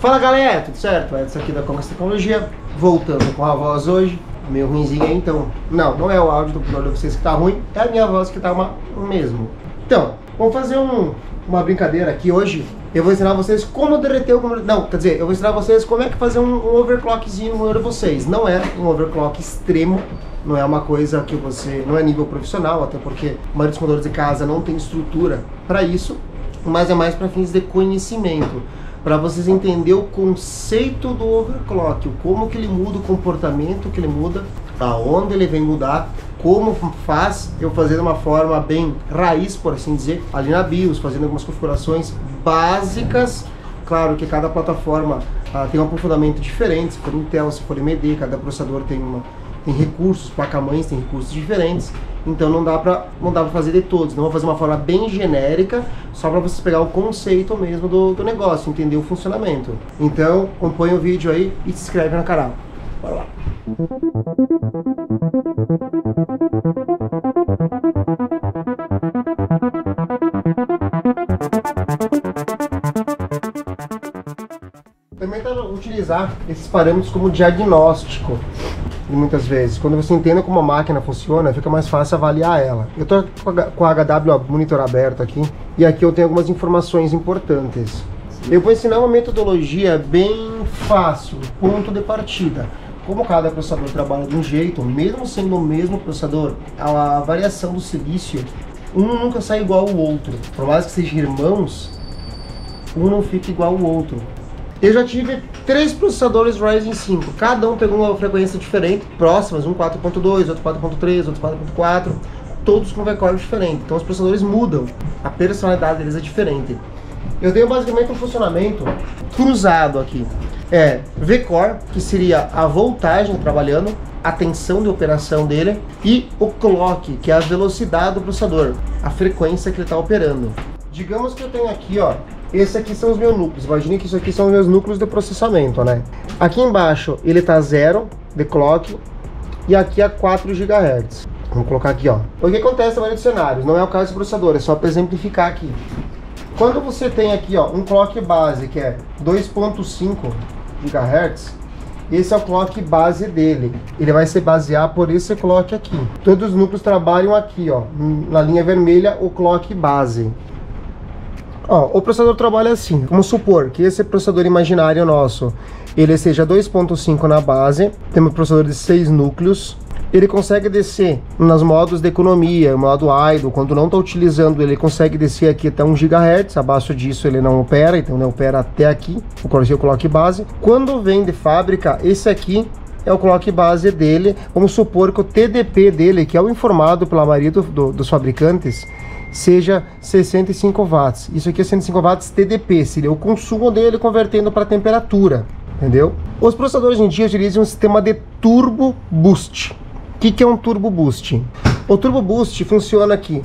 Fala galera, tudo certo? Edson aqui da Comex Tecnologia, voltando com a voz hoje, meio ruimzinha aí, então não é o áudio do computador de vocês que tá ruim, é a minha voz que tá mesmo. Então, vamos fazer uma brincadeira aqui hoje. Eu vou ensinar vocês como derreter o computador. Não, quer dizer, eu vou ensinar vocês como é que fazer um overclockzinho no computador de vocês. Não é um overclock extremo, não é uma coisa que você... não é nível profissional, até porque a maioria dos computadores de casa não tem estrutura para isso, mas é mais para fins de conhecimento, para vocês entenderem o conceito do overclock, como que ele muda o comportamento, que ele muda, aonde ele vem mudar, como faz eu fazer de uma forma bem raiz, por assim dizer, ali na BIOS, fazendo algumas configurações básicas. Claro que cada plataforma tem um aprofundamento diferente, se for Intel, se for AMD, cada processador tem recursos, placa-mães tem recursos diferentes, então não dá pra fazer de todos. Não vou fazer uma forma bem genérica, só para vocês pegar o conceito mesmo do negócio, entender o funcionamento. Então, acompanha o vídeo aí e se inscreve no canal. Bora lá! Também para utilizar esses parâmetros como diagnóstico. E muitas vezes, quando você entende como a máquina funciona, fica mais fácil avaliar ela. Eu estou com a HW monitor aberto aqui, e aqui eu tenho algumas informações importantes. Eu vou ensinar uma metodologia bem fácil, ponto de partida. Como cada processador trabalha de um jeito, mesmo sendo o mesmo processador, a variação do silício, um nunca sai igual ao outro. Por mais que sejam irmãos, um não fica igual ao outro. Eu já tive 3 processadores Ryzen 5, cada um pegou uma frequência diferente, próximas, um 4.2, outro 4.3, outro 4.4, todos com V-Core diferente. Então os processadores mudam, a personalidade deles é diferente. Eu tenho basicamente um funcionamento cruzado aqui. É V-Core, que seria a voltagem trabalhando, a tensão de operação dele, e o clock, que é a velocidade do processador, a frequência que ele está operando. Digamos que eu tenho aqui, ó, esses aqui são os meus núcleos. Imagine que isso aqui são os meus núcleos de processamento, né? Aqui embaixo ele tá 0 de clock e aqui a 4 GHz. Vamos colocar aqui, ó. O que acontece na maioria dos cenários? Não é o caso desse processador, é só para exemplificar aqui. Quando você tem aqui, ó, um clock base que é 2.5 GHz, esse é o clock base dele. Ele vai se basear por esse clock aqui. Todos os núcleos trabalham aqui, ó, na linha vermelha, o clock base. Ó, o processador trabalha assim. Vamos supor que esse processador imaginário nosso, ele seja 2.5 na base, tem um processador de 6 núcleos, ele consegue descer nos modos de economia, modo idle, quando não está utilizando ele consegue descer aqui até 1 GHz, abaixo disso ele não opera, então ele opera até aqui, o clock base. Quando vem de fábrica, esse aqui é o clock base dele. Vamos supor que o TDP dele, que é o informado pela maioria dos fabricantes, seja 65 watts. Isso aqui é 105 watts TDP, seria o consumo dele convertendo para temperatura, entendeu? Os processadores hoje em dia utilizam um sistema de Turbo Boost. O que é um Turbo Boost? O Turbo Boost funciona aqui.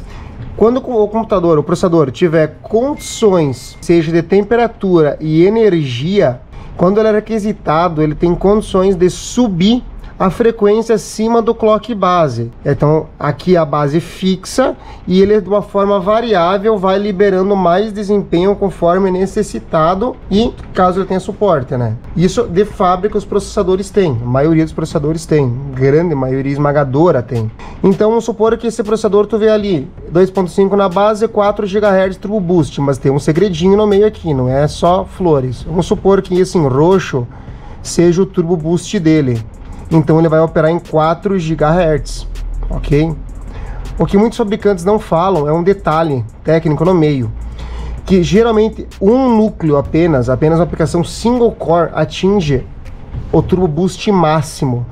Quando o computador, o processador, tiver condições, seja de temperatura e energia, quando ele é requisitado, ele tem condições de subir a frequência acima do clock base. Então aqui a base fixa e ele de uma forma variável vai liberando mais desempenho conforme necessitado e caso ele tenha suporte, né? Isso de fábrica os processadores têm, a maioria dos processadores tem, grande maioria esmagadora tem. Então vamos supor que esse processador tu vê ali 2.5 na base, 4 GHz Turbo Boost, mas tem um segredinho no meio aqui, não é só flores. Vamos supor que esse em roxo seja o Turbo Boost dele. Então ele vai operar em 4 GHz, ok? O que muitos fabricantes não falam é um detalhe técnico no meio, que geralmente um núcleo apenas uma aplicação single core atinge o Turbo Boost máximo.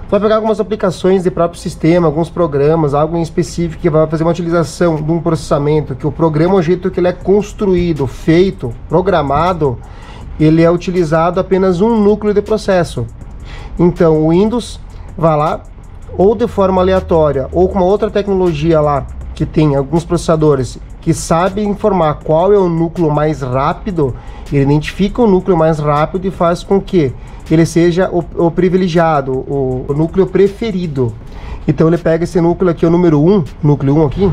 Vai pegar algumas aplicações de próprio sistema, alguns programas, algo em específico que vai fazer uma utilização de um processamento, que o programa, o jeito que ele é construído, feito, programado, ele é utilizado apenas um núcleo de processo. Então o Windows vai lá, ou de forma aleatória, ou com uma outra tecnologia lá, que tem alguns processadores que sabem informar qual é o núcleo mais rápido, ele identifica o núcleo mais rápido e faz com que ele seja o privilegiado, o núcleo preferido. Então ele pega esse núcleo aqui, o número 1, núcleo 1 aqui,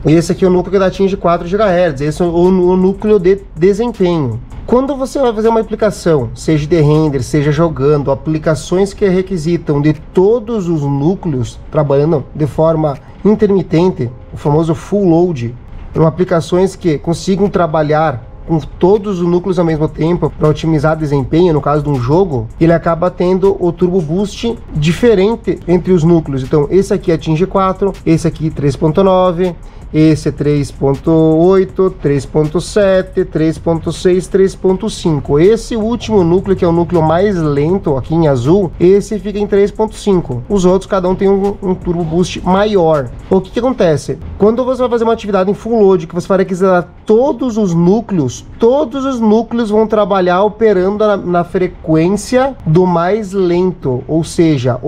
esse aqui é o núcleo que atinge 4 GHz, esse é o núcleo de desempenho. Quando você vai fazer uma aplicação, seja de render, seja jogando, aplicações que requisitam de todos os núcleos trabalhando de forma intermitente, o famoso full load, são aplicações que consigam trabalhar com todos os núcleos ao mesmo tempo para otimizar desempenho, no caso de um jogo, ele acaba tendo o Turbo Boost diferente entre os núcleos. Então esse aqui atinge 4, esse aqui 3.9, esse é 3.8, 3.7, 3.6, 3.5. Esse último núcleo, que é o núcleo mais lento aqui em azul, esse fica em 3.5. Os outros, cada um tem um Turbo Boost maior. O que acontece? Quando você vai fazer uma atividade em full load, que você vai requisitar todos os núcleos vão trabalhar operando na frequência do mais lento. Ou seja,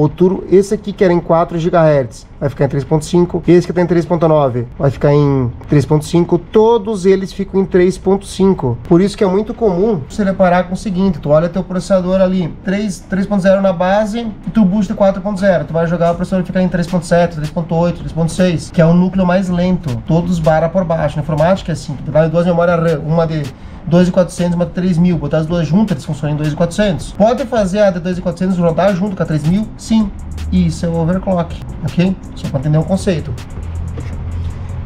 esse aqui que era em 4 GHz vai ficar em 3.5, esse que está em 3.9 vai ficar em 3.5, todos eles ficam em 3.5. Por isso que é muito comum você reparar com o seguinte: tu olha teu processador ali, 3.0 na base e tu boost 4.0, tu vai jogar o processador ficar em 3.7, 3.8, 3.6, que é o núcleo mais lento, todos barra por baixo. Na informática é assim, tu dá duas memórias RAM, uma de 2.400, uma de 3.000, botar as duas juntas, eles funcionam em 2.400. Pode fazer a de 2.400 rodar junto com a 3.000? Sim. Isso é o overclock, ok? Só para entender o conceito.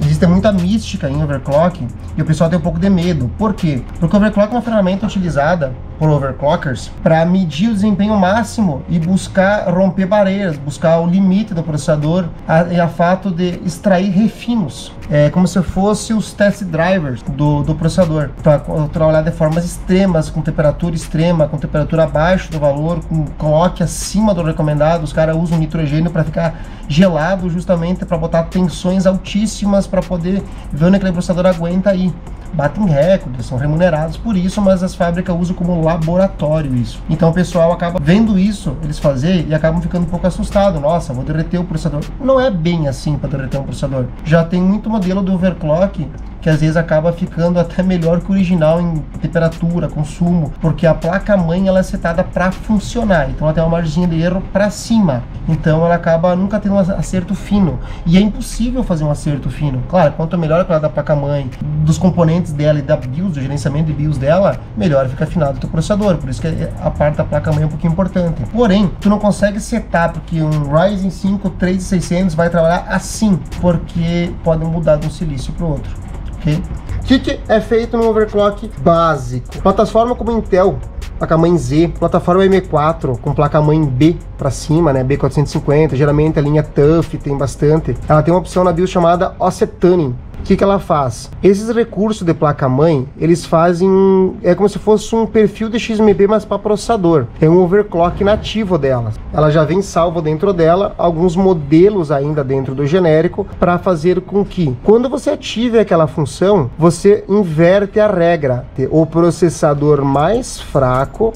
Existe muita mística em overclock e o pessoal tem um pouco de medo. Por quê? Porque o overclock é uma ferramenta utilizada por overclockers para medir o desempenho máximo e buscar romper barreiras, buscar o limite do processador a fato de extrair refinos. É como se fosse os test drivers do processador, para trabalhar de formas extremas, com temperatura extrema, com temperatura abaixo do valor, com clock acima do recomendado. Os caras usam nitrogênio para ficar gelado, justamente para botar tensões altíssimas para poder ver onde aquele processador aguenta aí. Batem recordes, são remunerados por isso, mas as fábricas usam como laboratório isso. Então o pessoal acaba vendo isso, eles fazerem, e acabam ficando um pouco assustados. Nossa, vou derreter o processador. Não é bem assim para derreter um processador. Já tem muito modelo do overclock que às vezes acaba ficando até melhor que o original em temperatura, consumo, porque a placa-mãe ela é setada para funcionar, então ela tem uma margem de erro para cima, então ela acaba nunca tendo um acerto fino, e é impossível fazer um acerto fino. Claro, quanto melhor a qualidade da placa-mãe, dos componentes dela e da BIOS, do gerenciamento de BIOS dela, melhor fica afinado o teu processador, por isso que a parte da placa-mãe é um pouquinho importante. Porém, tu não consegue setar, porque um Ryzen 5 3600 vai trabalhar assim, porque pode mudar de um silício para o outro. Okay. O que é feito no overclock básico? Plataforma como Intel, placa-mãe Z, plataforma M4 com placa-mãe B para cima, né, B450, geralmente a linha TUF tem bastante. Ela tem uma opção na BIOS chamada Offset Tuning. O que ela faz? Esses recursos de placa-mãe, eles fazem, é como se fosse um perfil de XMP, mas para processador. É um overclock nativo dela. Ela já vem salvo dentro dela, alguns modelos ainda dentro do genérico, para fazer com que, quando você ative aquela função, você inverte a regra. O processador mais fraco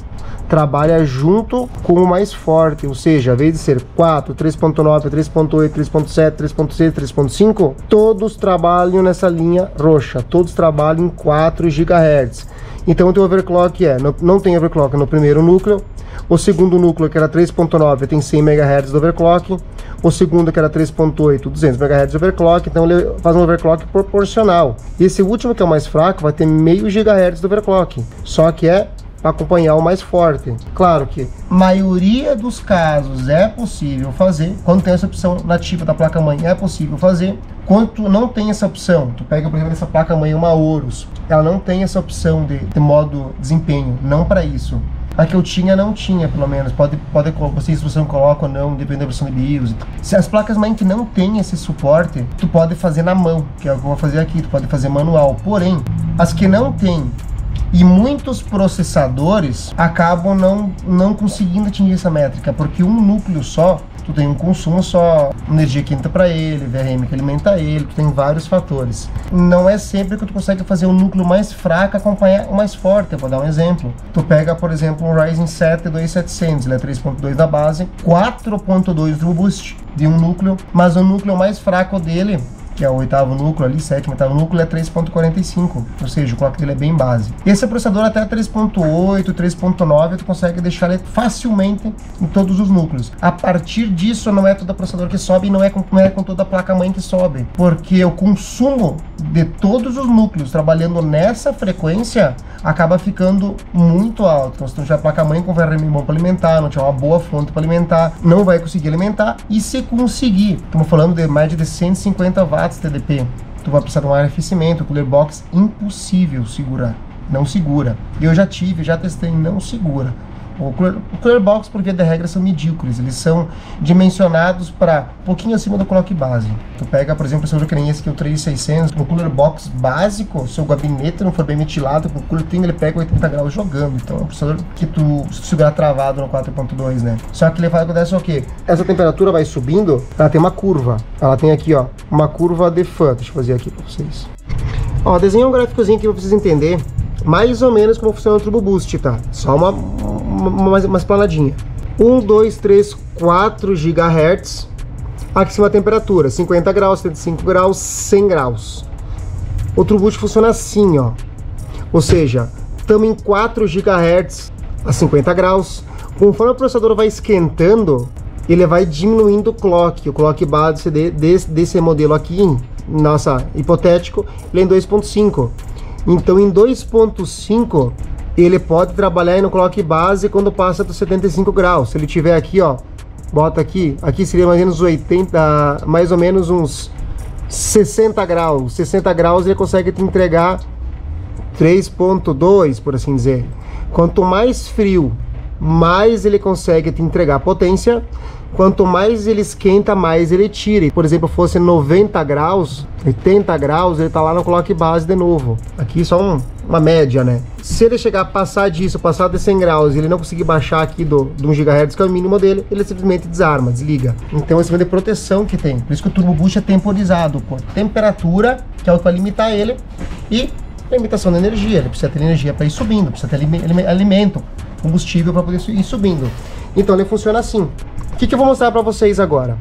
trabalha junto com o mais forte, ou seja, ao invés de ser 4, 3.9, 3.8, 3.7, 3.6, 3.5, todos trabalham nessa linha roxa, todos trabalham em 4 GHz. Então o teu overclock não tem overclock no primeiro núcleo, o segundo núcleo, que era 3.9, tem 100 MHz de overclock, o segundo, que era 3.8, 200 MHz de overclock, então ele faz um overclock proporcional. E esse último, que é o mais fraco, vai ter meio GHz de overclock, só que é para acompanhar o mais forte. Claro que maioria dos casos é possível fazer, quando tem essa opção nativa da placa-mãe é possível fazer. Quando tu não tem essa opção, tu pega, por exemplo, essa placa-mãe, uma Horus, ela não tem essa opção de modo desempenho, não para isso. A que eu tinha não tinha, pelo menos. Pode vocês, se você não coloca ou não, depende da versão de BIOS. Se as placas-mãe que não tem esse suporte, tu pode fazer na mão, que é o que eu vou fazer aqui, tu pode fazer manual. Porém, as que não tem, e muitos processadores acabam não conseguindo atingir essa métrica, porque um núcleo só, tu tem um consumo só, energia que entra para ele, VRM que alimenta ele, tu tem vários fatores. Não é sempre que tu consegue fazer um núcleo mais fraco acompanhar o mais forte. Eu vou dar um exemplo. Tu pega, por exemplo, um Ryzen 7 2700, ele é 3.2 da base, 4.2 Turbo Boost de um núcleo, mas o núcleo mais fraco dele que é o oitavo núcleo ali, sétimo, oitavo núcleo, é 3.45, ou seja, o clock dele é bem base. Esse processador até 3.8, 3.9, tu consegue deixar ele facilmente em todos os núcleos. A partir disso, não é todo processador que sobe e não é com toda a placa-mãe que sobe, porque o consumo de todos os núcleos trabalhando nessa frequência acaba ficando muito alto. Então, se tu não tiver placa-mãe com VRM bom para alimentar, não tiver uma boa fonte para alimentar, não vai conseguir alimentar. E se conseguir, estamos falando de mais de 150 watts TDP, tu vai precisar de um arrefecimento, o cooler box, impossível segurar, não segura. Eu já tive, já testei, não segura. O cooler box, por via de regra, são medíocres, eles são dimensionados para um pouquinho acima do clock base. Tu pega, por exemplo, esse que nem esse aqui, o 3600, no cooler box básico, se o gabinete não for bem ventilado, com o cooler tem, ele pega 80 graus jogando. Então é um processador que tu segurar travado no 4.2, né? Só que ele faz acontece o quê? Essa temperatura vai subindo, ela tem uma curva. Ela tem aqui, ó, uma curva de fã. Deixa eu fazer aqui para vocês. Ó, desenhei um gráficozinho aqui para vocês entenderem mais ou menos como funciona o Turbo Boost, tá? Só uma esplanadinha. 1, 2, 3, 4 GHz. Aqui em cima a temperatura, 50 graus, 75 graus, 100 graus. O Turbo Boost funciona assim, ó. Ou seja, estamos em 4 GHz a 50 graus. Conforme o processador vai esquentando, ele vai diminuindo o clock base desse modelo aqui, nossa, hipotético, ele é em 2.5. Então em 2.5 ele pode trabalhar aí no clock base quando passa dos 75 graus. Se ele tiver aqui, ó, bota aqui seria mais ou menos 80, mais ou menos uns 60 graus. 60 graus ele consegue te entregar 3.2, por assim dizer. Quanto mais frio, mais ele consegue te entregar potência. Quanto mais ele esquenta, mais ele tira. Por exemplo, fosse 90 graus, 80 graus, ele tá lá no clock base de novo. Aqui só uma média, né? Se ele chegar a passar disso, passar de 100 graus, e ele não conseguir baixar aqui de 1 GHz, que é o mínimo dele, ele simplesmente desarma, desliga. Então, esse é de proteção que tem. Por isso que o Turbo Boost é temporizado por temperatura, que é o que vai limitar ele, e limitação da energia. Ele precisa ter energia para ir subindo, precisa ter alimento, combustível para poder ir subindo. Então, ele funciona assim. O que eu vou mostrar para vocês agora?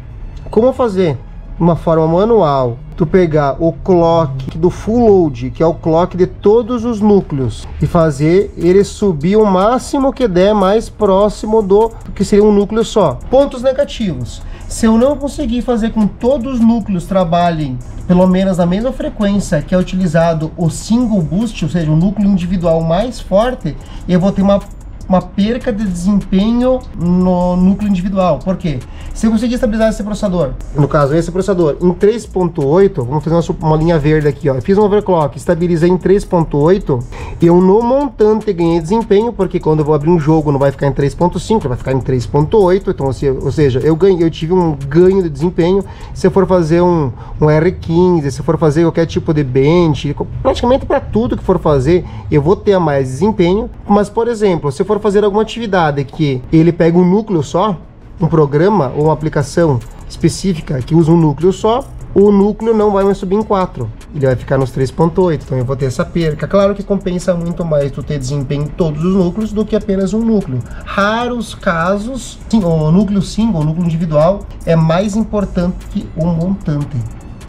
Como fazer uma forma manual, tu pegar o clock do full load, que é o clock de todos os núcleos, e fazer ele subir o máximo que der mais próximo do que seria um núcleo só. Pontos negativos: se eu não conseguir fazer com que todos os núcleos trabalhem pelo menos na mesma frequência que é utilizado o single boost, ou seja, o núcleo individual mais forte, eu vou ter uma perca de desempenho no núcleo individual. Por quê? Se eu conseguir estabilizar esse processador, no caso esse processador, em 3.8, vamos fazer uma linha verde aqui, ó. Eu fiz um overclock, estabilizei em 3.8, eu no montante ganhei desempenho, porque quando eu vou abrir um jogo não vai ficar em 3.5, vai ficar em 3.8, então, ou seja, eu tive um ganho de desempenho. Se eu for fazer um R15, se eu for fazer qualquer tipo de bench, praticamente para tudo que for fazer, eu vou ter mais desempenho. Mas, por exemplo, se eu for fazer alguma atividade que ele pega um núcleo só, um programa ou uma aplicação específica que usa um núcleo só, o núcleo não vai mais subir em 4, ele vai ficar nos 3.8, então eu vou ter essa perca. Claro que compensa muito mais tu ter desempenho em todos os núcleos do que apenas um núcleo. Raros casos, sim, o núcleo single, o núcleo individual, é mais importante que o montante.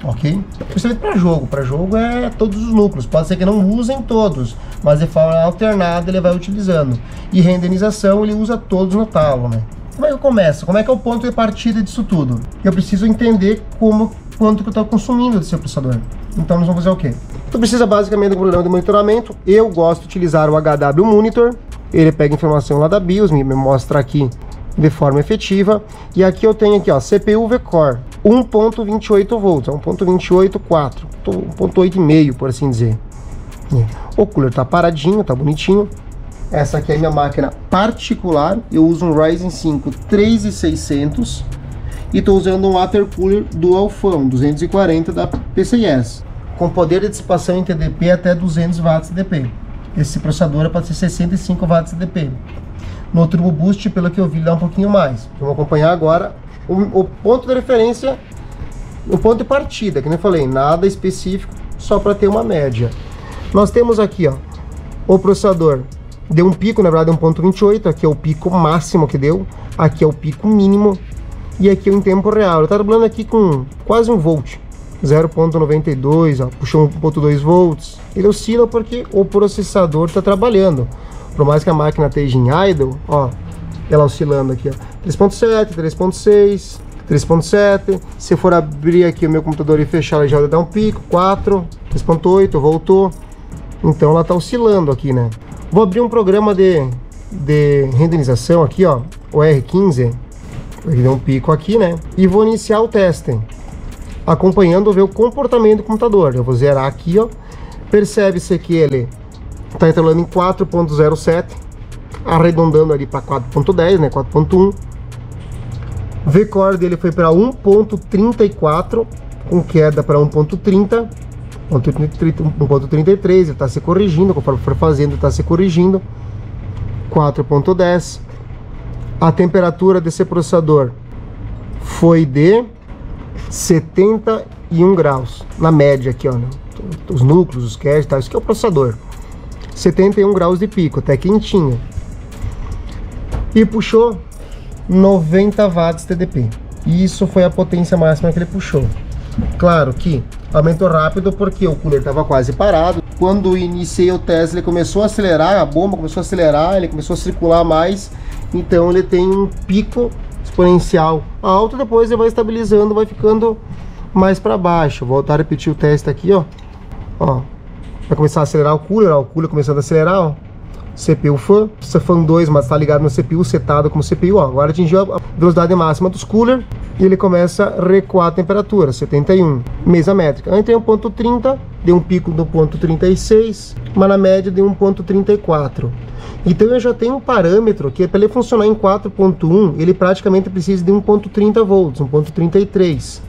Ok? Principalmente para jogo é todos os núcleos, pode ser que não usem todos, mas de forma alternada ele vai utilizando. E renderização ele usa todos no talo, né? Como é que eu começo? Como é que é o ponto de partida disso tudo? Eu preciso entender quanto que eu estou consumindo desse processador. Então nós vamos fazer o quê? Tu precisa basicamente de um programa de monitoramento. Eu gosto de utilizar o HW Monitor. Ele pega informação lá da BIOS, me mostra aqui de forma efetiva. E aqui eu tenho aqui, ó, CPU V-Core 1.28 volts, 1.28.4, 1.8,5 por assim dizer. O cooler tá paradinho, tá bonitinho. Essa aqui é a minha máquina particular. Eu uso um Ryzen 5 3600 e estou usando um water cooler dual fan 240 da PCIe, com poder de dissipação em TDP até 200 watts TDP. Esse processador é para ser 65 watts TDP. No Turbo Boost, pelo que eu vi, dá um pouquinho mais. Vamos acompanhar agora o ponto de referência, o ponto de partida, que nem eu falei, nada específico, só para ter uma média. Nós temos aqui, ó, o processador deu um pico, na verdade 1.28, aqui é o pico máximo que deu, aqui é o pico mínimo, e aqui é em tempo real. Ele está trabalhando aqui com quase 1 volt, 0.92, ó, puxou 1.2 volts. Ele oscila porque o processador está trabalhando. Por mais que a máquina esteja em idle, ó, ela oscilando aqui, ó, 3.7, 3.6, 3.7. Se for abrir aqui o meu computador e fechar, ele já vai dar um pico, 4, 3.8, voltou. Então ela está oscilando aqui, né? Vou abrir um programa de renderização aqui, ó, o R15. Ele deu um pico aqui, né? E vou iniciar o teste, acompanhando ver o comportamento do computador. Eu vou zerar aqui, ó. Percebe-se que ele está entrando em 4.07, arredondando ali para 4.10, né? 4.1. V-core dele foi para 1.34, com queda para 1.30, 1.33. Ele está se corrigindo, conforme for fazendo, está se corrigindo. 4.10. A temperatura desse processador foi de 71 graus, na média aqui, ó, né? Os núcleos, os caches, tá? Isso aqui é o processador. 71 graus de pico, até quentinho. E puxou 90 watts TDP. Isso foi a potência máxima que ele puxou. Claro que aumentou rápido porque o cooler estava quase parado. Quando iniciei o teste, ele começou a acelerar, a bomba começou a acelerar, ele começou a circular mais. Então ele tem um pico exponencial alto, depois ele vai estabilizando, vai ficando mais para baixo. Vou voltar a repetir o teste aqui, ó. Ó, vai começar a acelerar o cooler começando a acelerar, ó. CPU fan, fan 2, mas está ligado no CPU, setado como CPU, ó. Agora atingiu a velocidade máxima dos cooler e ele começa a recuar a temperatura, 71, mesma métrica. Antes tem 1.30, deu um pico do 1.36, mas na média deu 1.34. Então eu já tenho um parâmetro que para ele funcionar em 4.1, ele praticamente precisa de 1.30 volts, 1.33.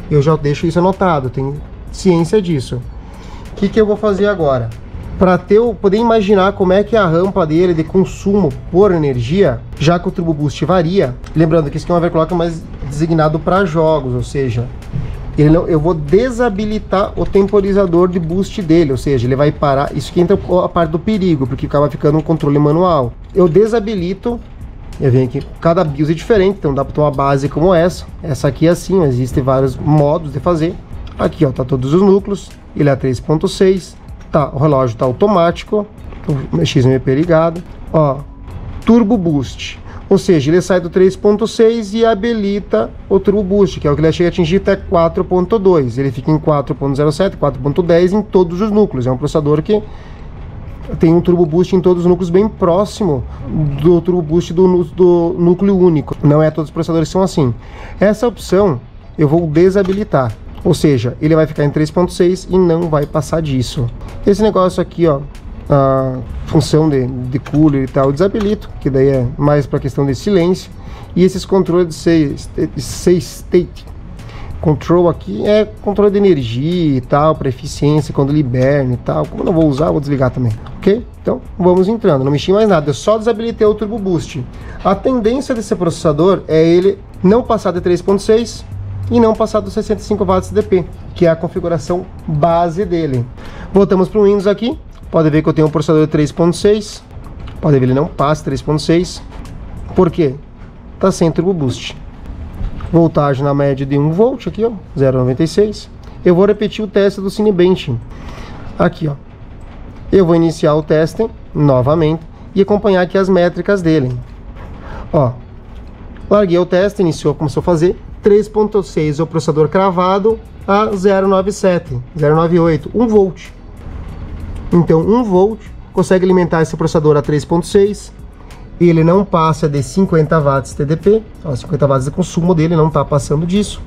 Eu já deixo isso anotado, tenho ciência disso. O que eu vou fazer agora? Para poder imaginar como é que é a rampa dele de consumo por energia, já que o Turbo Boost varia, lembrando que isso aqui é um overclock mais designado para jogos, ou seja, eu vou desabilitar o temporizador de boost dele, ou seja, ele vai parar. Isso aqui entra a parte do perigo, porque acaba ficando um controle manual. Eu desabilito, eu venho aqui, cada BIOS é diferente, então dá para ter uma base como essa. Essa aqui é assim, existem vários modos de fazer. Aqui, ó, tá todos os núcleos, ele é 3.6, tá, o relógio tá automático, o XMP ligado, ó, Turbo Boost. Ou seja, ele sai do 3.6 e habilita o Turbo Boost, que é o que ele chega a atingir até 4.2. Ele fica em 4.07, 4.10 em todos os núcleos. É um processador que tem um Turbo Boost em todos os núcleos bem próximo do Turbo Boost do núcleo único. Não é todos os processadores que são assim. Essa opção eu vou desabilitar. Ou seja, ele vai ficar em 3.6 e não vai passar disso. Esse negócio aqui, ó, a função de cooler e tal, eu desabilito, que daí é mais para questão de silêncio. E esses controles de say state control aqui é controle de energia e tal, para eficiência, quando libera e tal. Como eu não vou usar, vou desligar também, ok? Então vamos entrando, não mexi mais nada, eu só desabilitei o Turbo Boost. A tendência desse processador é ele não passar de 3.6 e não passar dos 65 watts DP, que é a configuração base dele. Voltamos para o Windows aqui. Pode ver que eu tenho um processador de 3.6. Pode ver, ele não passa 3.6. Por quê? Tá sem Turbo Boost. Voltagem na média de 1 volt aqui, ó, 0.96. Eu vou repetir o teste do Cinebench. Aqui, ó. Eu vou iniciar o teste novamente e acompanhar aqui as métricas dele. Ó, larguei o teste, começou a fazer 3.6 o processador cravado a 0.97, 0.98, 1 volt. Então 1 volt consegue alimentar esse processador a 3.6. Ele não passa de 50 watts TDP, ó, 50 watts de consumo dele, não está passando disso.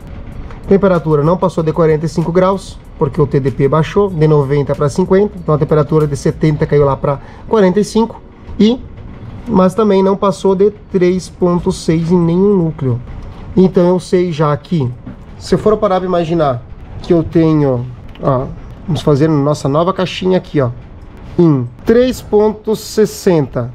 Temperatura não passou de 45 graus, porque o TDP baixou de 90 para 50, então a temperatura de 70 caiu lá para 45. Mas também não passou de 3.6 em nenhum núcleo. Então eu sei já que, se eu for parar para imaginar que eu tenho, ó, vamos fazer nossa nova caixinha aqui, ó, em 3.60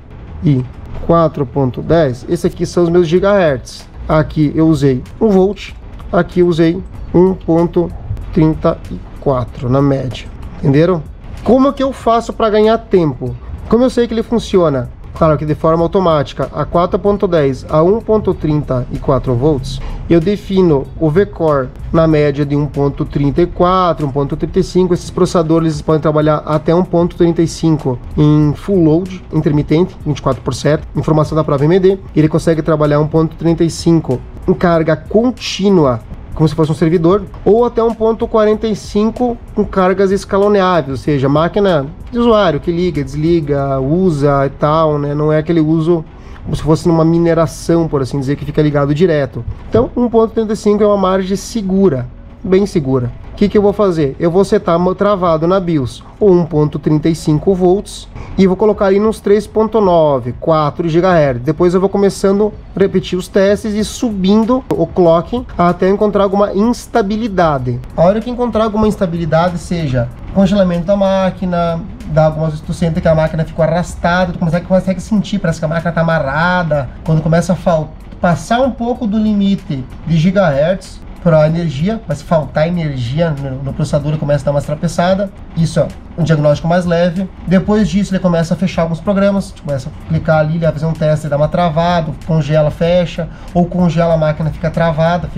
e 4.10, esse aqui são os meus gigahertz. Aqui eu usei 1 volt, aqui eu usei 1.34 na média, entenderam? Como que eu faço para ganhar tempo? Como eu sei que ele funciona? claro que de forma automática, a 4.10 a 1.34 volts, eu defino o V-Core na média de 1.34, 1.35. Esses processadores podem trabalhar até 1.35 em full load intermitente, 24/7, informação da própria AMD. Ele consegue trabalhar 1.35 em carga contínua, como se fosse um servidor, ou até 1.45 com cargas escaloneáveis, ou seja, máquina de usuário que liga, desliga, usa e tal, né? Não é aquele uso como se fosse numa mineração, por assim dizer, que fica ligado direto. Então 1.35 é uma margem segura, bem segura. O que eu vou fazer? Eu vou setar travado na BIOS o 1.35 volts e vou colocar ali nos 3.9, 4 GHz. Depois eu vou começando a repetir os testes e subindo o clock até encontrar alguma instabilidade. A hora que encontrar alguma instabilidade, seja congelamento da máquina, dá algumas vezes tu sente que a máquina ficou arrastada, tu consegue sentir, parece que a máquina está amarrada. Quando começa a passar um pouco do limite de gigahertz para a energia, vai faltar energia no processador, ele começa a dar uma trapeçada. Isso é um diagnóstico mais leve. Depois disso ele começa a fechar alguns programas, começa a clicar ali, ele vai fazer um teste, dá uma travada, congela, fecha, ou congela a máquina, fica travada,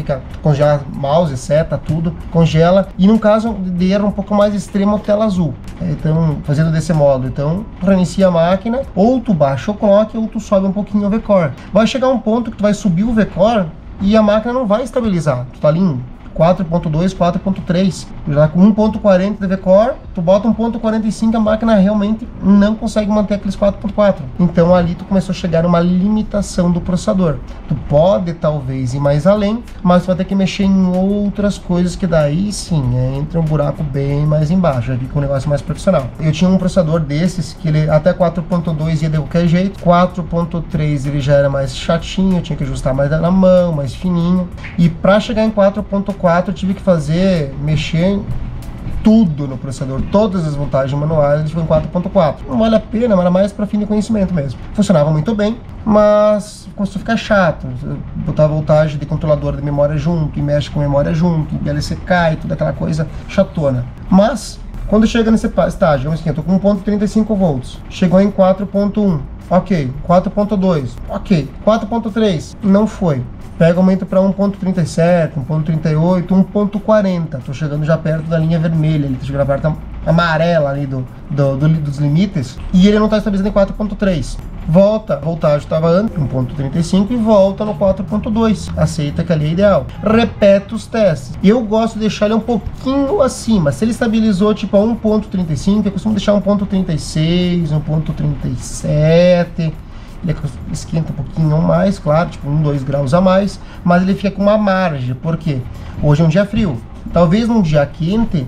congela mouse, seta, tudo, congela. E num caso de erro um pouco mais extremo, tela azul. Então, fazendo desse modo, então tu reinicia a máquina, ou tu baixa o clock, ou tu sobe um pouquinho o V-Core. Vai chegar um ponto que tu vai subir o V-Core e a máquina não vai estabilizar. Tu tá ali em 4.2, 4.3, já com 1.40 de V-Core, tu bota 1.45, a máquina realmente não consegue manter aqueles 4.4. Então ali tu começou a chegar a uma limitação do processador. Tu pode talvez ir mais além, mas tu vai ter que mexer em outras coisas que daí sim, entra um buraco bem mais embaixo, já fica um negócio mais profissional. Eu tinha um processador desses que ele até 4.2 ia de qualquer jeito, 4.3 ele já era mais chatinho, eu tinha que ajustar mais na mão, mais fininho, e para chegar em 4.4 eu tive que mexer em tudo no processador, todas as voltagens manuais, ele ficou em 4.4. Não vale a pena, mas era mais para fim de conhecimento mesmo. Funcionava muito bem, mas começou a ficar chato. Botar a voltagem de controlador de memória junto, e mexe com memória junto, e BLC cai, toda aquela coisa chatona. Mas, quando chega nesse estágio, vamos assim, eu tô com 1.35 volts, chegou em 4.1, ok, 4.2, ok, 4.3, não foi. Pega, aumenta para 1.37, 1.38, 1.40. Tô chegando já perto da linha vermelha, ele tá chegando perto da amarela ali dos limites. E ele não está estabilizando em 4.3. Volta, a voltagem estava antes, 1.35, e volta no 4.2. Aceita que ali é ideal. Repete os testes. Eu gosto de deixar ele um pouquinho acima. Se ele estabilizou tipo a 1.35, eu costumo deixar 1.36, 1.37. Ele esquenta um pouquinho mais, claro, tipo 1, 2 graus a mais, mas ele fica com uma margem, porque hoje é um dia frio. Talvez num dia quente,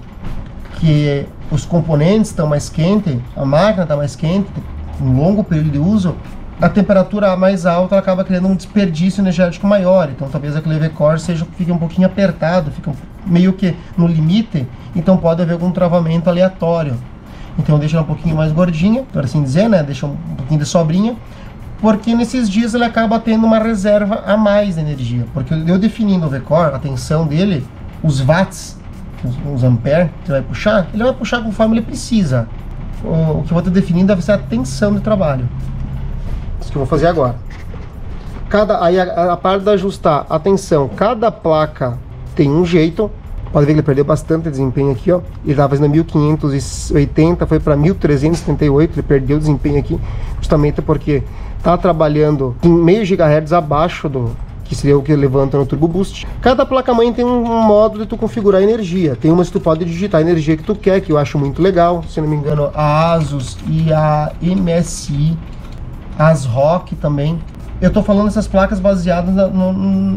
que os componentes estão mais quentes, a máquina está mais quente, um longo período de uso, a temperatura mais alta ela acaba criando um desperdício energético maior. Então talvez aquele V-Core fique um pouquinho apertado, fica meio que no limite, então pode haver algum travamento aleatório. Então deixa ela um pouquinho mais gordinha, por assim dizer, né? Deixa um pouquinho de sobrinha, porque nesses dias ele acaba tendo uma reserva a mais de energia. Porque eu definindo o V-Core, a tensão dele, os watts, os amperes que ele vai puxar conforme ele precisa. O que eu vou ter definido deve ser a tensão de trabalho. Isso que eu vou fazer agora. Aí a parte de ajustar a tensão, cada placa tem um jeito. Pode ver que ele perdeu bastante desempenho aqui, ó. Ele estava fazendo 1580, foi para 1378, ele perdeu desempenho aqui, justamente porque tá trabalhando em meio GHz abaixo do que seria o que levanta no Turbo Boost. Cada placa-mãe tem um modo de tu configurar a energia. Tem umas que tu pode digitar a energia que tu quer, que eu acho muito legal. Se não me engano, a ASUS e a MSI, as ROG também. Eu tô falando dessas placas baseadas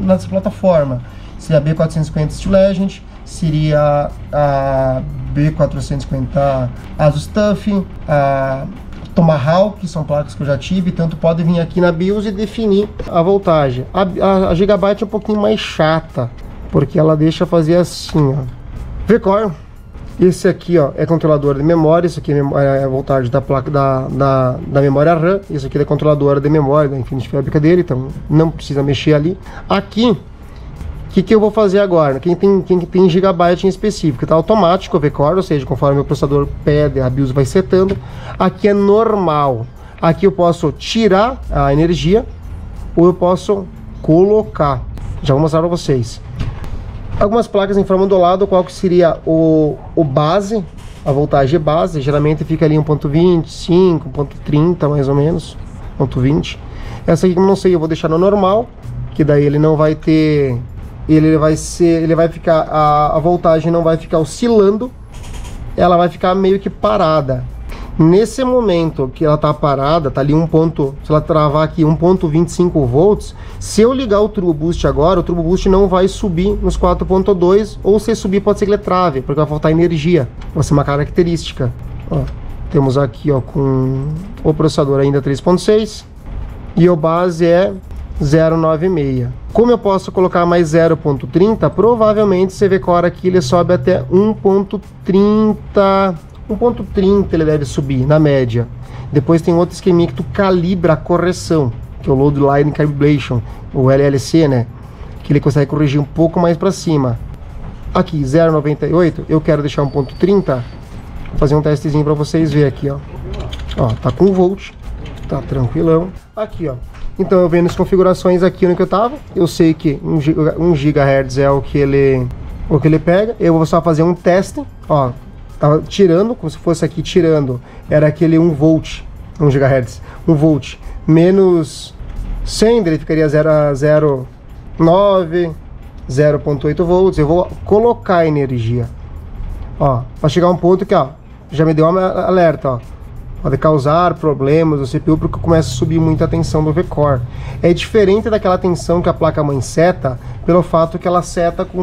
nessa plataforma. Seria a B450 Steel Legend, seria a B450 ASUS TUF, a Tomahawk, que são placas que eu já tive. Tanto pode vir aqui na BIOS e definir a voltagem. A Gigabyte é um pouquinho mais chata, porque ela deixa fazer assim, ó. V-Core. Esse aqui, ó, é controlador de memória. Isso aqui é a voltagem da placa da memória RAM. Isso aqui é controladora de memória da Infinity Fabric dele, então não precisa mexer ali. Aqui, o que eu vou fazer agora? Quem tem gigabyte em específico, tá automático o V-Core, ou seja, conforme o processador pede, a BIOS vai setando. Aqui é normal. Aqui eu posso tirar a energia ou eu posso colocar. Já vou mostrar para vocês. Algumas placas em forma ondulada, qual que seria o base, a voltagem base, geralmente fica ali 1.25, 1.30 mais ou menos, 1.20. Essa aqui eu não sei, eu vou deixar no normal, que daí ele não vai ter, ele vai ficar, a voltagem não vai ficar oscilando, ela vai ficar meio que parada. Nesse momento que ela tá parada, tá ali se ela travar aqui 1.25 volts, se eu ligar o Turbo Boost agora, o Turbo Boost não vai subir nos 4.2, ou se subir pode ser que ele trave, porque vai faltar energia. Vai ser uma característica. Ó, temos aqui ó, com o processador ainda 3.6 e o base é 0.96. Como eu posso colocar mais 0.30, provavelmente você vê que a hora aqui ele sobe até 1.30. 1.30 ele deve subir, na média. Depois tem outro esqueminha que tu calibra a correção, que é o Load Line Calibration, o LLC, né? Que ele consegue corrigir um pouco mais para cima. Aqui, 0.98, eu quero deixar 1.30. Vou fazer um testezinho para vocês verem aqui, ó. Ó, tá com 1 volt, tá tranquilão. Aqui, ó. Então eu vendo as configurações aqui no que eu tava, eu sei que 1 GHz é o que ele pega. Eu vou só fazer um teste, ó. Tava tirando, como se fosse aqui tirando, era aquele 1 volt, 1 GHz, 1 volt, menos 100, ele ficaria 0.9, 0.8 volts. Eu vou colocar a energia, ó, para chegar a um ponto que, ó, já me deu um alerta, ó, pode causar problemas no CPU porque começa a subir muita tensão do V-Core. É diferente daquela tensão que a placa-mãe seta, pelo fato que ela seta com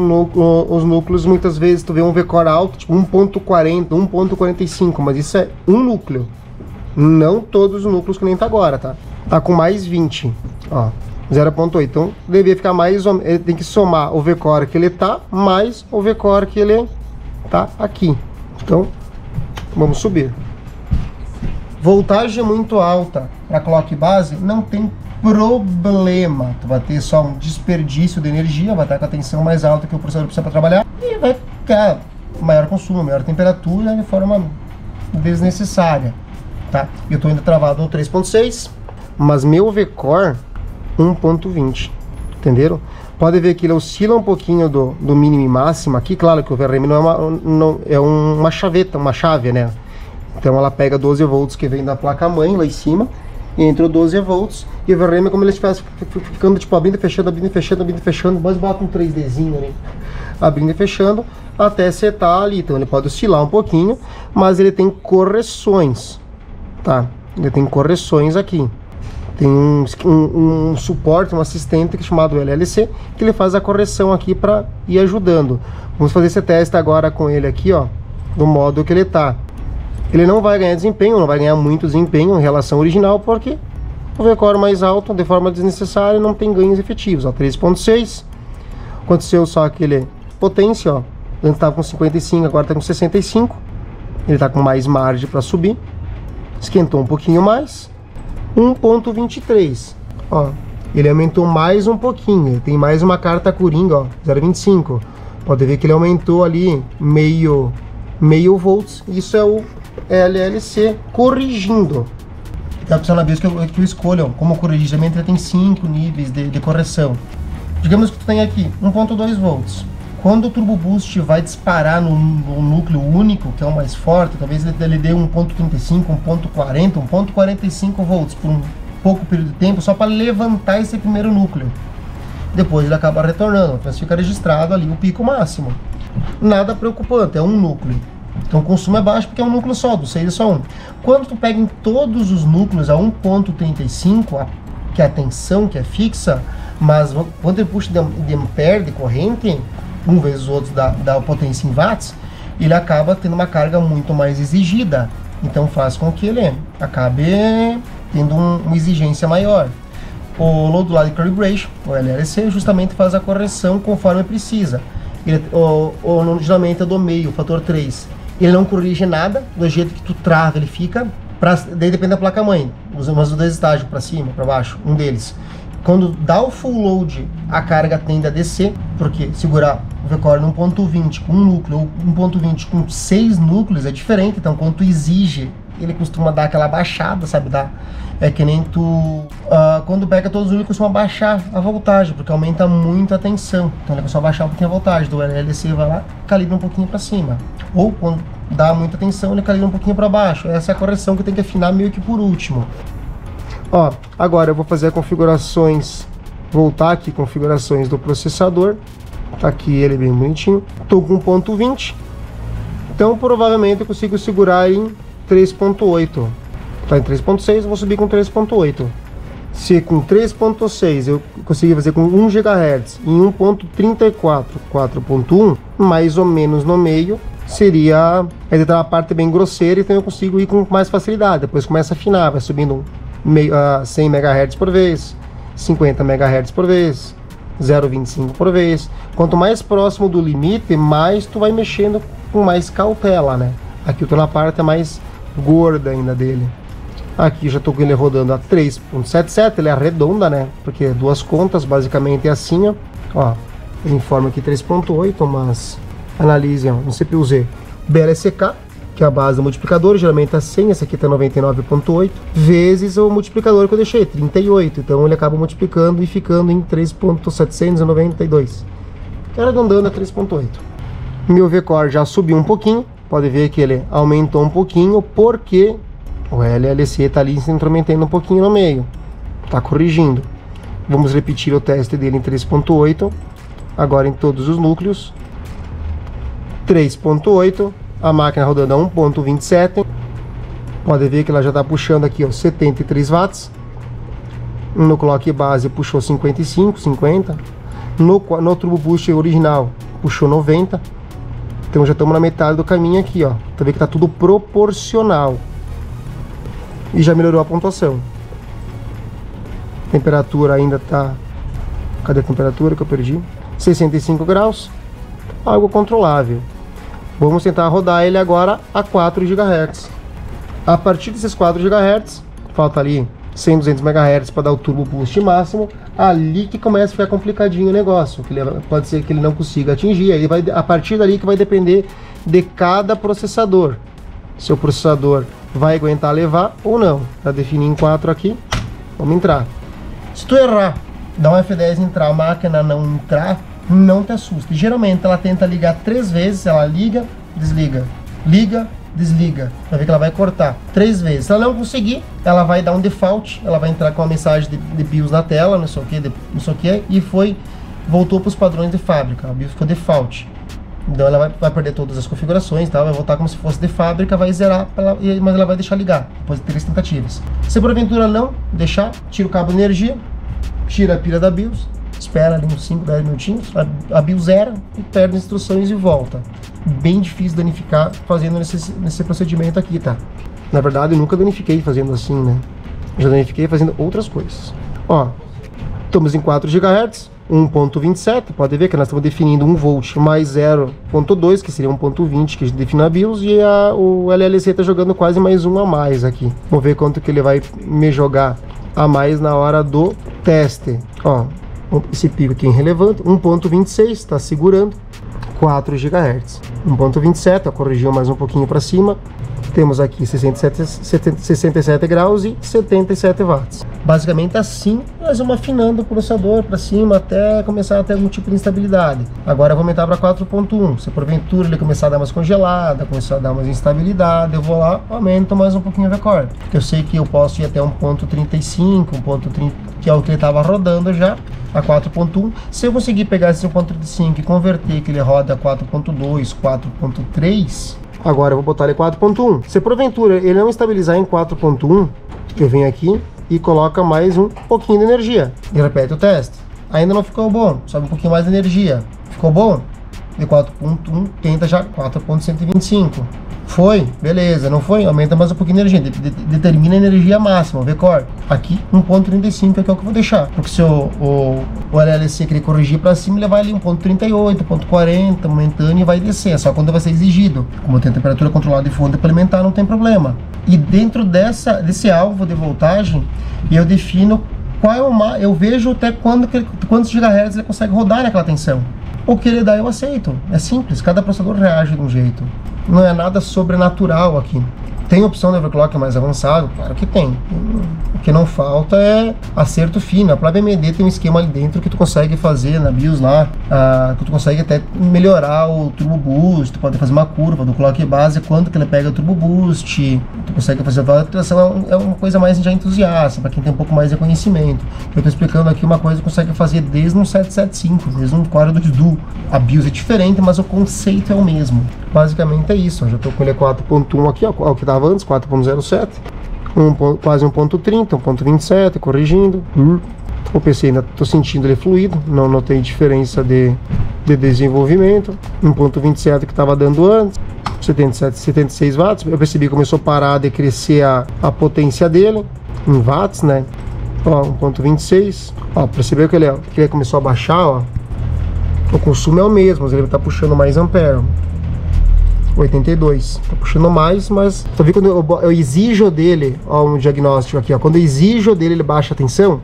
os núcleos, muitas vezes tu vê um V-Core alto, tipo 1.40, 1.45, mas isso é um núcleo. Não todos os núcleos que nem tá agora, tá? Tá com mais 20, ó, 0.8. Então, devia ficar mais, ele tem que somar o V-Core que ele tá, mais o V-Core que ele tá aqui. Então, vamos subir. Voltagem muito alta para clock base não tem problema. Tu vai ter só um desperdício de energia, vai estar com a tensão mais alta que o processador precisa para trabalhar e vai ficar maior consumo, maior temperatura de forma desnecessária, tá? Eu estou ainda travado no 3.6, mas meu V-Core 1.20, entenderam? Pode ver que ele oscila um pouquinho do mínimo e máximo aqui. Claro que o VRM não é uma chaveta, uma chave, né? Então ela pega 12 volts que vem da placa-mãe lá em cima, e entra 12 volts, e o VRM é como ele estivesse ficando tipo abrindo e fechando, abrindo e fechando, abrindo e fechando, mas bota um 3Dzinho ali, abrindo e fechando, até setar ali. Então ele pode oscilar um pouquinho, mas ele tem correções, tá? Ele tem correções aqui. Tem um suporte, um assistente que é chamado LLC, que ele faz a correção aqui para ir ajudando. Vamos fazer esse teste agora com ele aqui, ó, do modo que ele tá. Ele não vai ganhar desempenho, não vai ganhar muito desempenho em relação ao original, porque o V-Core mais alto, de forma desnecessária, não tem ganhos efetivos. 3.6, aconteceu só aquele potência, ó. Antes estava com 55, agora está com 65. Ele está com mais margem para subir. Esquentou um pouquinho mais. 1.23, ó. Ele aumentou mais um pouquinho. Ele tem mais uma carta coringa, ó, 0.25. Pode ver que ele aumentou ali meio volts. Isso é o LLC corrigindo. Dá para na vez que eu escolho como corrigir. Geralmente ele tem 5 níveis de correção. Digamos que tu tem aqui 1.2 volts. Quando o Turbo Boost vai disparar no núcleo único, que é o mais forte, talvez ele dê 1.35, 1.40, 1.45 volts por um pouco período de tempo, só para levantar esse primeiro núcleo. Depois ele acaba retornando, então fica registrado ali o pico máximo. Nada preocupante, é um núcleo. Então o consumo é baixo porque é um núcleo só, do 6 é só um. Quando tu pega em todos os núcleos a 1.35, que é a tensão que é fixa, mas quando ele puxa de ampere, de corrente, um vezes os outros dá potência em watts, ele acaba tendo uma carga muito mais exigida. Então faz com que ele acabe tendo uma exigência maior. O Load Line Calibration, o LLC, justamente faz a correção conforme precisa. Geralmente é do meio, o fator 3. Ele não corrige nada, do jeito que tu trava ele fica, daí depende da placa-mãe, mas os dois estágios, para cima, para baixo, um deles. Quando dá o full load, a carga tende a descer, porque segurar o V-Core no 1.20 com um núcleo, ou 1.20 com 6 núcleos é diferente. Então quando tu exige ele costuma dar aquela baixada, sabe? É que nem tu... quando pega todos os ele costuma baixar a voltagem, porque aumenta muito a tensão. Então ele costuma baixar um pouquinho a voltagem. Do LLC vai lá, calibra um pouquinho para cima. Ou quando dá muita tensão, ele calibra um pouquinho para baixo. Essa é a correção que tem que afinar meio que por último. Ó, agora eu vou fazer configurações, voltar aqui, configurações do processador. Tá aqui ele bem bonitinho. Tô com 1.20. Então provavelmente eu consigo segurar em 3.8. Tá em 3.6, eu vou subir com 3.8. Se com 3.6 eu conseguir fazer com 1 GHz em 1.34, 4.1, mais ou menos no meio, seria... Ainda tá uma parte bem grosseira, então eu consigo ir com mais facilidade. Depois começa a afinar, vai subindo 100 MHz por vez, 50 MHz por vez, 0,25 por vez. Quanto mais próximo do limite, mais tu vai mexendo com mais cautela, né? Aqui eu tô na parte mais gorda ainda dele. Aqui já tô com ele rodando a 3.77, ele é arredonda, né? Porque duas contas, basicamente é assim, ó. Ele informa aqui 3.8, mas analisem, ó, no CPU-Z BLSK, que é a base do multiplicador, geralmente tá 100, esse aqui tá 99.8, vezes o multiplicador que eu deixei, 38. Então ele acaba multiplicando e ficando em 3.792. Arredondando a 3.8. Meu V-Core já subiu um pouquinho, pode ver que ele aumentou um pouquinho, porque o LLC está ali se intrometendo um pouquinho no meio, está corrigindo. Vamos repetir o teste dele em 3.8, agora em todos os núcleos. 3.8, a máquina rodando a 1.27, pode ver que ela já está puxando aqui, ó, 73 watts. No clock base puxou 55, 50. No turbo boost original puxou 90. Então já estamos na metade do caminho aqui, ó. Tá vendo que tá tudo proporcional. E já melhorou a pontuação. Temperatura ainda tá... Cadê a temperatura que eu perdi? 65 graus. Algo controlável. Vamos tentar rodar ele agora a 4 GHz. A partir desses 4 GHz, falta ali 100, 200 MHz para dar o turbo boost máximo. Ali que começa a ficar complicadinho o negócio. Que pode ser que ele não consiga atingir. Aí vai, a partir dali que vai depender de cada processador. Se o processador vai aguentar levar ou não. Para definir em 4 aqui, vamos entrar. Se tu errar, dá um F10 entrar, a máquina não entrar, não te assusta. Geralmente ela tenta ligar 3 vezes, ela liga, desliga, liga, desliga. Vai ver que ela vai cortar 3 vezes. Se ela não conseguir, ela vai dar um default, ela vai entrar com uma mensagem de BIOS na tela, não sei o que, e voltou para os padrões de fábrica. A BIOS ficou default. Então ela vai perder todas as configurações, tá? Vai voltar como se fosse de fábrica, vai zerar, mas ela vai deixar ligar, depois de 3 tentativas. Se porventura não deixar, tira o cabo de energia, tira a pilha da BIOS, espera ali uns 5, 10 minutinhos, a BIOS zera e perde as instruções e volta. Bem difícil danificar fazendo nesse procedimento aqui, tá? Na verdade, eu nunca danifiquei fazendo assim, né? Já danifiquei fazendo outras coisas. Ó, estamos em 4 GHz, 1.27, pode ver que nós estamos definindo 1 volt mais 0.2, que seria 1.20 que a gente define na BIOS, e o LLC está jogando quase mais 1 a mais aqui. Vamos ver quanto que ele vai me jogar a mais na hora do teste. Ó, esse pico aqui é irrelevante, 1.26, está segurando, 4 GHz. 1.27, corrigiu mais um pouquinho para cima. Temos aqui 67 graus e 77 watts. Basicamente assim, nós vamos afinando o processador para cima até começar a ter algum tipo de instabilidade. Agora eu vou aumentar para 4.1. Se porventura ele começar a dar umas congeladas, começar a dar umas instabilidade, eu vou lá, aumento mais um pouquinho o V-Core. Eu sei que eu posso ir até 1.35, 1.30, que é o que ele estava rodando já, a 4.1. Se eu conseguir pegar esse 1.35 e converter que ele roda a 4.2, 4.3... Agora eu vou botar ele 4.1. Se porventura ele não estabilizar em 4.1, eu venho aqui e coloca mais um pouquinho de energia. E repete o teste. Ainda não ficou bom, sobe um pouquinho mais de energia. Ficou bom? De 4.1, tenta já 4.125. Foi? Beleza. Não foi? Aumenta mais um pouquinho de energia. Determina a energia máxima, V-Core. Aqui 1.35 é que eu vou deixar. Porque se o LLC querer corrigir para cima, ele vai ali 1.38, 1.40, aumentando e vai descer. É só quando vai ser exigido. Como tem temperatura controlada e fonte implementar, não tem problema. E dentro desse alvo de voltagem, eu defino qual é o eu vejo até quantos gigahertz ele consegue rodar naquela tensão. O que ele dá eu aceito. É simples, cada processador reage de um jeito. Não é nada sobrenatural aqui. Tem opção de overclock mais avançado? Claro que tem. O que não falta é acerto fino. A própria AMD tem um esquema ali dentro que tu consegue fazer na BIOS lá, que tu consegue até melhorar o Turbo Boost, tu pode fazer uma curva do clock base, quanto que ele pega o Turbo Boost, tu consegue fazer a atualização, é uma coisa mais já entusiasta, para quem tem um pouco mais de conhecimento. Eu estou explicando aqui uma coisa que consegue fazer desde um 775, desde um Core 2 Duo. A BIOS é diferente, mas o conceito é o mesmo. Basicamente é isso, ó. Já estou com ele 4.1 aqui, ó, o que estava antes, 4.07, quase 1.30, 1.27, corrigindo. O PC ainda estou sentindo ele fluido, não notei diferença de desenvolvimento. 1.27 que estava dando antes, 76 watts. Eu percebi que começou a parar de crescer a potência dele em watts, né? Ó, 1.26. Ó, percebeu que ele começou a baixar, ó. O consumo é o mesmo, mas ele está puxando mais ampere. 82, tá puxando mais, mas tu vê quando eu exijo dele, ó, um diagnóstico aqui, ó, quando eu exijo dele, ele baixa a tensão,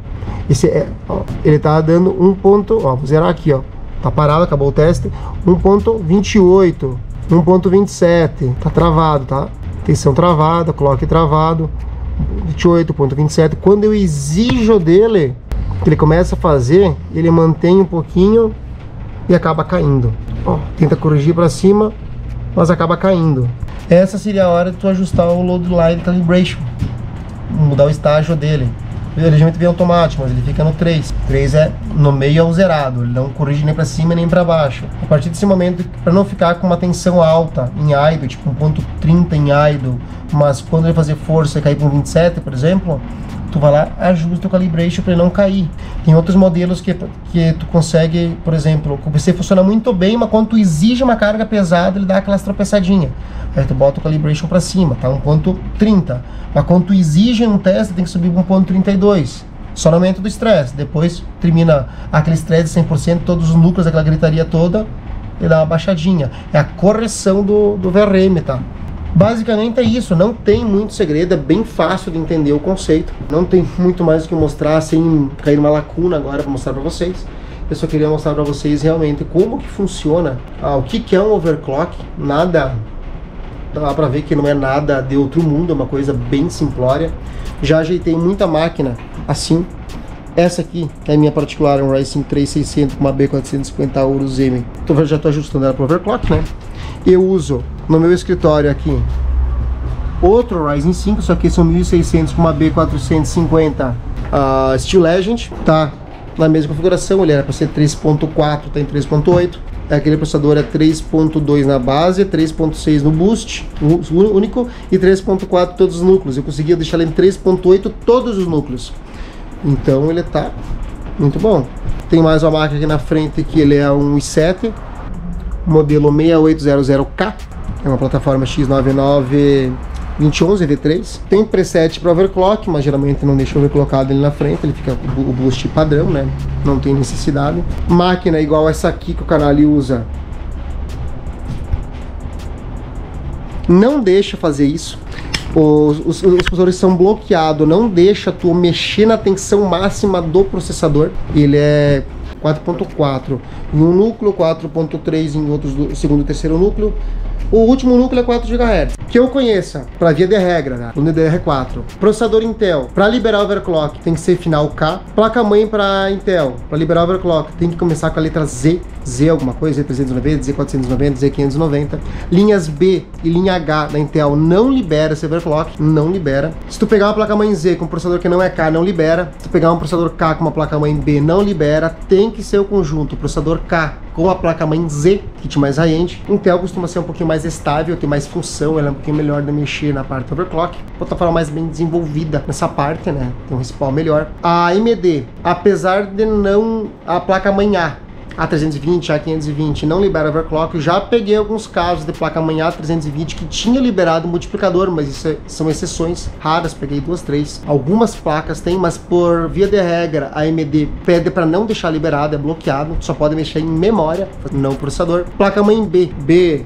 ele tá dando 1 ponto, ó, vou zerar aqui, ó, tá parado, acabou o teste, 1.28, 1.27, tá travado, tá? Tensão travada, clock travado, 28.27, quando eu exijo dele, que ele começa a fazer, ele mantém um pouquinho e acaba caindo, ó, tenta corrigir para cima, mas acaba caindo. Essa seria a hora de tu ajustar o Load Line Calibration, mudar o estágio dele. Ele geralmente vem automático, mas ele fica no 3. 3 é no meio, é o zerado, ele não corrige nem para cima nem para baixo. A partir desse momento, para não ficar com uma tensão alta em idle, tipo 1.30 em idle, mas quando ele fazer força e cair para um 27, por exemplo, tu vai lá, ajusta o calibration para ele não cair. Tem outros modelos que tu consegue, por exemplo, o PC funciona muito bem, mas quando tu exige uma carga pesada, ele dá aquelas tropeçadinhas. Aí tu bota o calibration para cima, tá? 1.30. Mas quando tu exige um teste, tem que subir para 1.32. Só no momento do estresse. Depois termina aquele estresse de 100%, todos os núcleos, aquela gritaria toda, ele dá uma baixadinha. É a correção do VRM, tá? Basicamente é isso, não tem muito segredo, é bem fácil de entender o conceito. Não tem muito mais o que mostrar, sem cair numa lacuna agora para mostrar para vocês. Eu só queria mostrar para vocês realmente como que funciona, o que é um overclock. Nada, dá para ver que não é nada de outro mundo, é uma coisa bem simplória. Já ajeitei muita máquina assim. Essa aqui é a minha particular, um Ryzen 3600 com uma B450 Urus M. Então já estou ajustando ela para overclock, né? Eu uso no meu escritório aqui outro Ryzen 5, só que são 1600 com uma B450 Steel Legend, tá na mesma configuração. Ele era para ser 3.4, tá em 3.8. Aquele processador é 3.2 na base, 3.6 no boost único e 3.4 todos os núcleos. Eu conseguia deixar ele em 3.8 todos os núcleos, então ele tá muito bom. Tem mais uma marca aqui na frente que ele é um i7 modelo 6800K, é uma plataforma X99 2011 V3. Tem preset para overclock, mas geralmente não deixa overclockado ali na frente, ele fica o boost padrão, né? Não tem necessidade. Máquina igual essa aqui que o canal usa, não deixa fazer isso. Os processadores são bloqueados, não deixa tu mexer na tensão máxima do processador. Ele é 4.4 em um núcleo, 4.3 em outros, segundo e terceiro núcleo. O último núcleo é 4 GHz. Que eu conheça, para via de regra, né? O DDR4. Processador Intel, para liberar overclock, tem que ser final K. Placa-mãe para Intel, para liberar overclock, tem que começar com a letra Z. Z alguma coisa, Z390, Z490, Z590. Linhas B e linha H da Intel não libera esse overclock, não libera. Se tu pegar uma placa-mãe Z com um processador que não é K, não libera. Se tu pegar um processador K com uma placa-mãe B, não libera. Tem que ser o conjunto, processador K com a placa-mãe Z, kit mais high-end. Intel costuma ser um pouquinho mais estável, tem mais função, ela é um pouquinho melhor de mexer na parte overclock. Plataforma mais bem desenvolvida nessa parte, né? Tem um respawn melhor. A AMD, apesar de não... a placa-mãe A320, A520 não libera overclock. Eu já peguei alguns casos de placa-mãe A320 que tinha liberado multiplicador, mas isso são exceções raras, peguei 2, 3. Algumas placas tem, mas por via de regra a AMD pede para não deixar liberado, é bloqueado, só pode mexer em memória, não processador. Placa-mãe B350,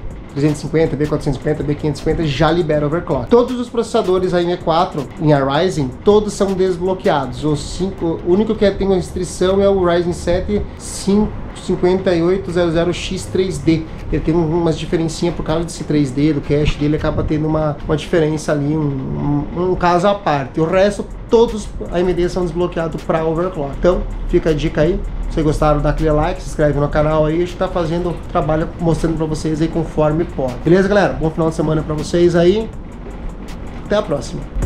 B450, B550 já libera overclock. Todos os processadores AM4 em Ryzen, todos são desbloqueados. O único que tem uma restrição é o Ryzen 7 5800X3D. Ele tem umas diferencinhas por causa desse 3D, do cache dele, acaba tendo uma diferença ali, um caso à parte. O resto, todos AMD são desbloqueados para overclock. Então, fica a dica aí. Se vocês gostaram, dá aquele like, se inscreve no canal aí. A gente tá fazendo trabalho, mostrando para vocês aí conforme pode. Beleza, galera? Bom final de semana para vocês aí. Até a próxima.